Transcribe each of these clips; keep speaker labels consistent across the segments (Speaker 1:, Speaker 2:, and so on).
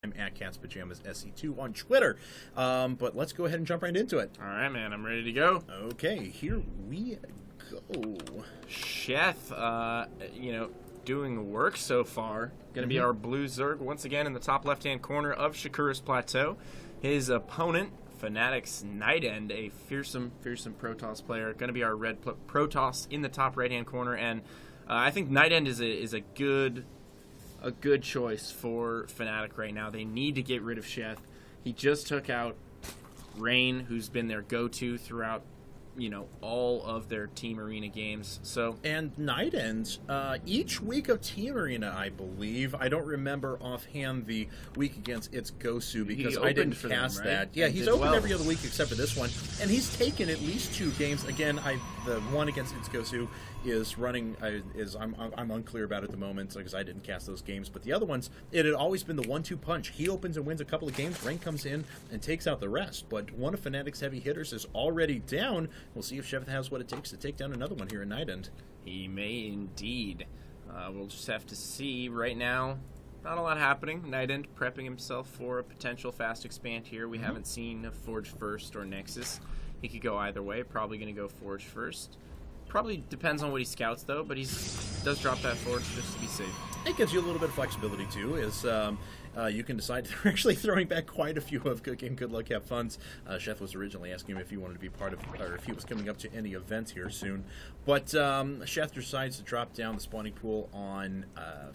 Speaker 1: I'm at Cat's Pajamas SC2 on Twitter. But let's go ahead and jump right into it.
Speaker 2: All right, man. I'm ready to go.
Speaker 1: Okay, here we go.
Speaker 2: Sheth, doing work so far. Going to be our blue Zerg once again in the top left-hand corner of Shakuras Plateau. His opponent, Fnatic's Nightend, a fearsome Protoss player. Going to be our red Protoss in the top right-hand corner. And I think Nightend is a good choice for Fnatic right now. They need to get rid of Sheth. He just took out Rain, who's been their go-to throughout, all of their Team Arena games.
Speaker 1: And Nightend, each week of Team Arena, I believe. I don't remember offhand the week against its Gosu because I didn't cast that. Yeah, he's opened every other week except for this one, and he's taken at least 2 games. Again, the one against its Gosu is running. I'm unclear about at the moment because I didn't cast those games. But the other ones, it had always been the 1-2 punch. He opens and wins a couple of games. Rain comes in and takes out the rest. But one of Fnatic's heavy hitters is already down. We'll see if Sheth has what it takes to take down another one here in Nightend.
Speaker 2: He may indeed. We'll just have to see. Right now, not a lot happening. Nightend prepping himself for a potential fast expand here. We haven't seen a Forge first or Nexus. He could go either way. Probably going to go Forge first. Probably depends on what he scouts, though, but he does drop that Forge just to be safe.
Speaker 1: It gives you a little bit of flexibility, too, is you can decide they're actually throwing back quite a few of Good Game, Good Luck, Have Funds. Sheth was originally asking him if he wanted to be part of, or if he was coming up to any events here soon. But Sheth decides to drop down the spawning pool on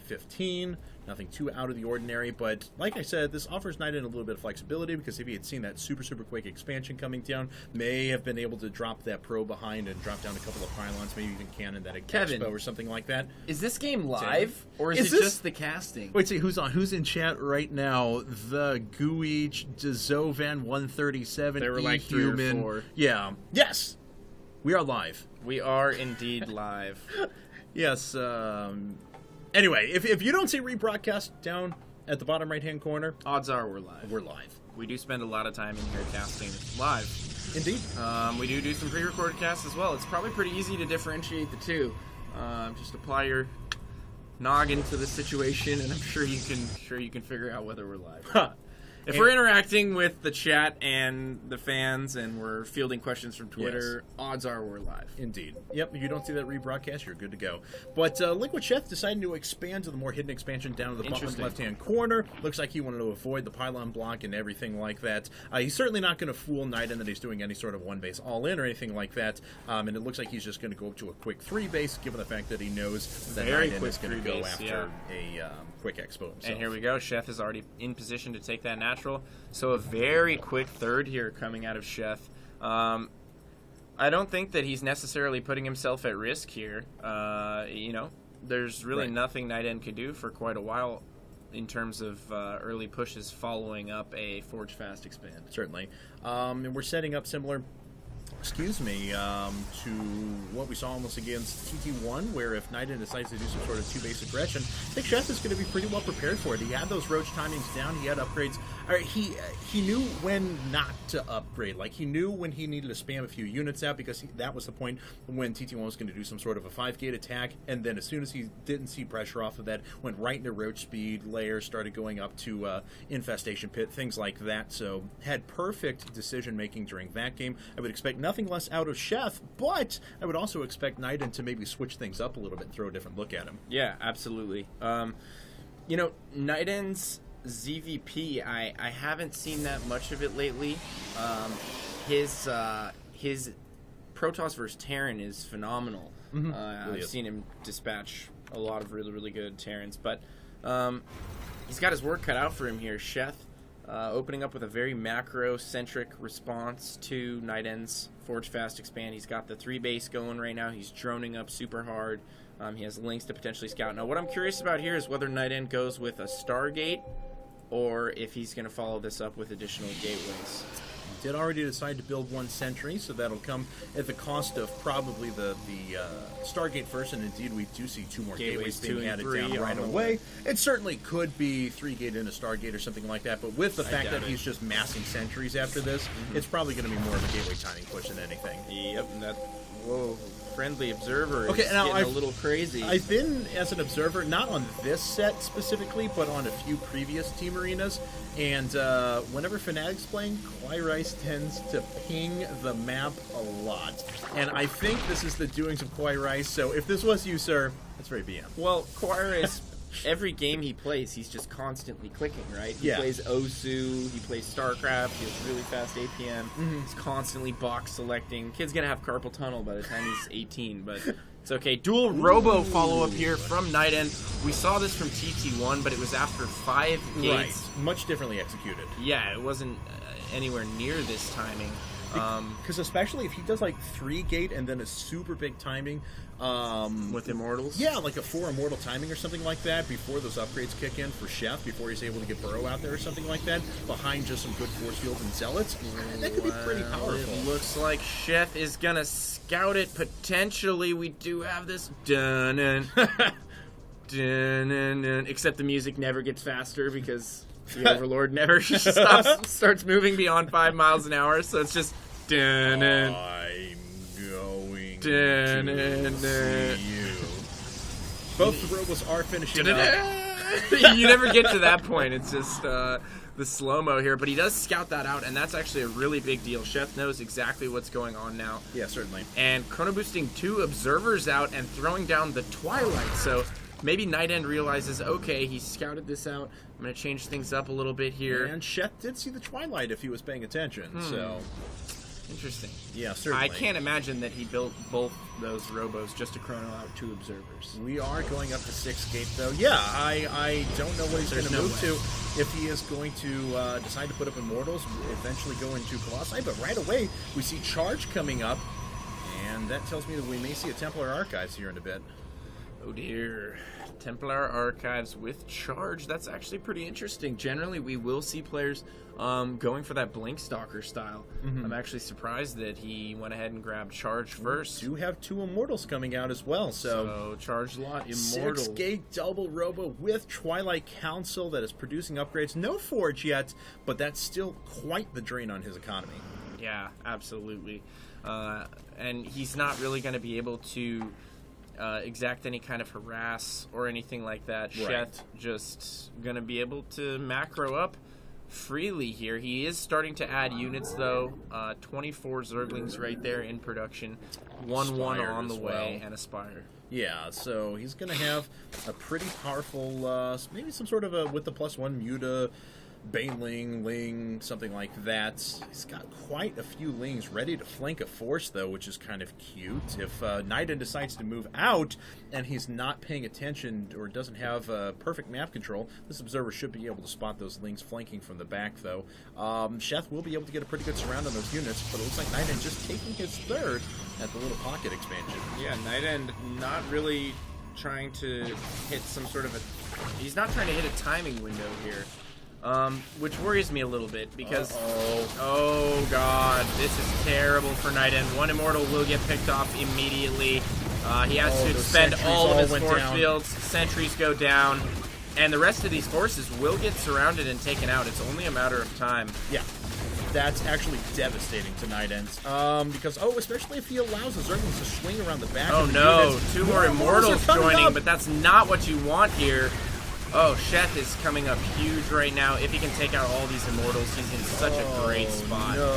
Speaker 1: 15. Nothing too out of the ordinary, but like I said, this offers Nightend a little bit of flexibility because if he had seen that super quick expansion coming down, may have been able to drop that pro behind and drop down a couple of pylons, maybe even cannon that Expo or something like that.
Speaker 3: Is this game live, or is it just the casting?
Speaker 1: Wait, see, who's in chat right now? The Gooich, Zovan 137,
Speaker 2: there were like 3 or 4.
Speaker 1: Yeah. Yes! We are live.
Speaker 2: We are indeed live.
Speaker 1: Yes, anyway, if you don't see rebroadcast down at the bottom right-hand corner,
Speaker 2: odds are we're live.
Speaker 1: We're live.
Speaker 2: We do spend a lot of time in here casting live.
Speaker 1: Indeed.
Speaker 2: We do some pre-recorded casts as well. It's probably pretty easy to differentiate the two. Just apply your noggin to the situation, and I'm sure you can figure out whether we're live. If we're interacting with the chat and the fans and we're fielding questions from Twitter, odds are we're live.
Speaker 1: Indeed. Yep, if you don't see that rebroadcast, you're good to go. But Liquid Sheth decided to expand to the more hidden expansion down to the bottom left-hand corner. Looks like he wanted to avoid the pylon block and everything like that. He's certainly not going to fool Nightend that he's doing any sort of one-base all-in or anything like that. And it looks like he's just going to go up to a quick 3-base, given the fact that he knows that Nightend is going to go after a quick expo himself.
Speaker 2: And here we go. Sheth is already in position to take that natural. So a very quick third here coming out of Sheth. I don't think that he's necessarily putting himself at risk here. There's really nothing Nightend could do for quite a while in terms of early pushes following up a Forge Fast expand.
Speaker 1: Certainly. And we're setting up similar to what we saw almost against TT1, where if Nightend decides to do some sort of 2-base aggression, I think Sheth is going to be pretty well prepared for it. He had those roach timings down. He had upgrades. He knew when not to upgrade. Like, he knew when he needed to spam a few units out because that was the point when TT1 was going to do some sort of a 5-gate attack, and then as soon as he didn't see pressure off of that, went right into roach speed, layers, started going up to infestation pit, things like that. So had perfect decision-making during that game. I would expect nothing less out of Sheth, but I would also expect Nightend to maybe switch things up a little bit and throw a different look at him.
Speaker 2: Yeah, absolutely. Nightend's ZVP, I haven't seen that much of it lately. His Protoss versus Terran is phenomenal. I've seen him dispatch a lot of really good Terrans, but he's got his work cut out for him here. Sheth opening up with a very macro-centric response to Nightend's Forge Fast expand. He's got the 3-base going right now. He's droning up super hard. He has links to potentially scout. Now, what I'm curious about here is whether Nightend goes with a Stargate or if he's going to follow this up with additional gateways.
Speaker 1: Did already decide to build 1 sentry, so that'll come at the cost of probably the Stargate first, and indeed we do see 2 more gateways being added down right away. It certainly could be 3-gate and a Stargate or something like that, but with the fact that he's just massing sentries after this, it's probably going to be more of a gateway timing push than anything.
Speaker 2: Yep, Whoa, friendly observer is
Speaker 1: Okay, now
Speaker 2: getting a little crazy.
Speaker 1: I've been as an observer, not on this set specifically, but on a few previous team arenas, and whenever Fnatic's playing, Rice tends to ping the map a lot. And I think this is the doings of Rice, so if this was you, sir, that's very BM.
Speaker 2: Well, Rice, every game he plays, he's just constantly clicking, right? He plays Osu, he plays StarCraft, he has really fast APM, he's constantly box selecting. Kid's gonna have carpal tunnel by the time he's 18, but it's okay. Dual Robo follow-up here from Nightend. We saw this from TT1, but it was after 5 gates.
Speaker 1: Right, much differently executed.
Speaker 2: Yeah, it wasn't anywhere near this timing.
Speaker 1: Because especially if he does like 3 gate and then a super big timing.
Speaker 2: With Immortals?
Speaker 1: Yeah, like a 4 Immortal timing or something like that before those upgrades kick in for Sheth, before he's able to get Burrow out there or something like that, behind just some good force fields and zealots. That could be pretty powerful.
Speaker 2: It looks like Sheth is going to scout it. Potentially, we do have this. Dun-dun. Dun-dun-dun. Except the music never gets faster because the Overlord never starts moving beyond 5 miles an hour, so it's just dun-dun.
Speaker 1: I'm going
Speaker 2: to
Speaker 1: see you. Both the robots are finishing up.
Speaker 2: You never get to that point. It's just the slow-mo here, but he does scout that out, and that's actually a really big deal. Sheth knows exactly what's going on now.
Speaker 1: Yeah, certainly.
Speaker 2: And chrono boosting 2 observers out and throwing down the Twilight, so maybe Nightend realizes, okay, he scouted this out. I'm going to change things up a little bit here.
Speaker 1: And Sheth did see the Twilight if he was paying attention, so...
Speaker 2: Interesting.
Speaker 1: Yeah, certainly.
Speaker 2: I can't imagine that he built both those robos just to chrono out 2 observers.
Speaker 1: We are going up to 6 gate, though. Yeah, I don't know what he's going to move to. If he is going to decide to put up Immortals, eventually go into Colossi, but right away we see Charge coming up, and that tells me that we may see a Templar Archives here in a bit.
Speaker 2: Oh dear. Templar Archives with Charge. That's actually pretty interesting. Generally, we will see players going for that Blink Stalker style. I'm actually surprised that he went ahead and grabbed Charge first.
Speaker 1: We do have 2 Immortals coming out as well, so
Speaker 2: Charge lot Immortal.
Speaker 1: 6 gate double robo with Twilight Council that is producing upgrades. No Forge yet, but that's still quite the drain on his economy.
Speaker 2: Yeah, absolutely. And he's not really going to be able to exact any kind of harass or anything like that.
Speaker 1: Right.
Speaker 2: Sheth just going to be able to macro up freely here. He is starting to add units, though. 24 Zerglings right there in production. 1-1 on the way, and Aspire.
Speaker 1: Yeah, so he's going to have a pretty powerful, maybe some sort of a, with the +1 Muta, Baneling, Ling, something like that. He's got quite a few Lings ready to flank a Force, though, which is kind of cute. If Nightend decides to move out and he's not paying attention or doesn't have perfect map control, this Observer should be able to spot those Lings flanking from the back, though. Sheth will be able to get a pretty good surround on those units, but it looks like Nightend just taking his 3rd at the little pocket expansion.
Speaker 2: Yeah, Nightend not really trying to hit some sort of a... He's not trying to hit a timing window here. Which worries me a little bit because, oh god, this is terrible for Nightend. 1 Immortal will get picked off immediately. He has to expend all of his force fields. Sentries go down, and the rest of these forces will get surrounded and taken out. It's only a matter of time.
Speaker 1: Yeah. That's actually devastating to Nightend. Because, especially if he allows the Zerglings to swing around the back.
Speaker 2: Oh no, 2 more Immortals joining, but that's not what you want here. Oh, Sheth is coming up huge right now. If he can take out all these Immortals, he's in such a great spot.
Speaker 1: No.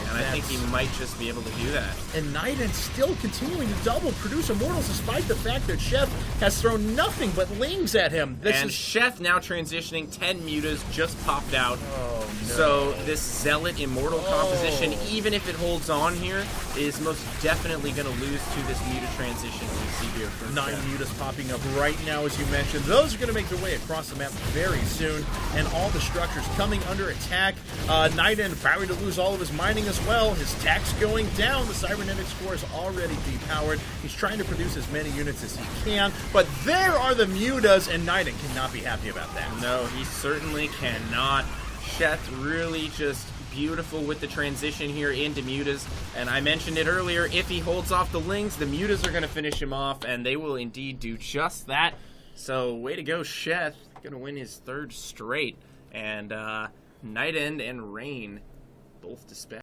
Speaker 2: And I think he might just be able to do that.
Speaker 1: And Nightend still continuing to double produce Immortals despite the fact that Sheth has thrown nothing but Lings at him.
Speaker 2: Sheth now transitioning. 10 Mutas just popped out.
Speaker 1: Oh, no.
Speaker 2: So this Zealot Immortal composition, even if it holds on here, is most definitely going to lose to this Muta transition we see here.
Speaker 1: 9 Mutas popping up right now, as you mentioned. Those are going to make their way across the map very soon, and all the structures coming under attack. Nightend probably to lose all of his mining as well. His tax going down. The Cybernetics core is already depowered. He's trying to produce as many units as he can, but there are the Mutas, and Nightend cannot be happy about that.
Speaker 2: No, he certainly cannot. Sheth really just beautiful with the transition here into Mutas, and I mentioned it earlier, if he holds off the Lings, the Mutas are going to finish him off, and they will indeed do just that. So, way to go, Sheth. Going to win his 3rd straight. And Nightend and Rain both dispatched.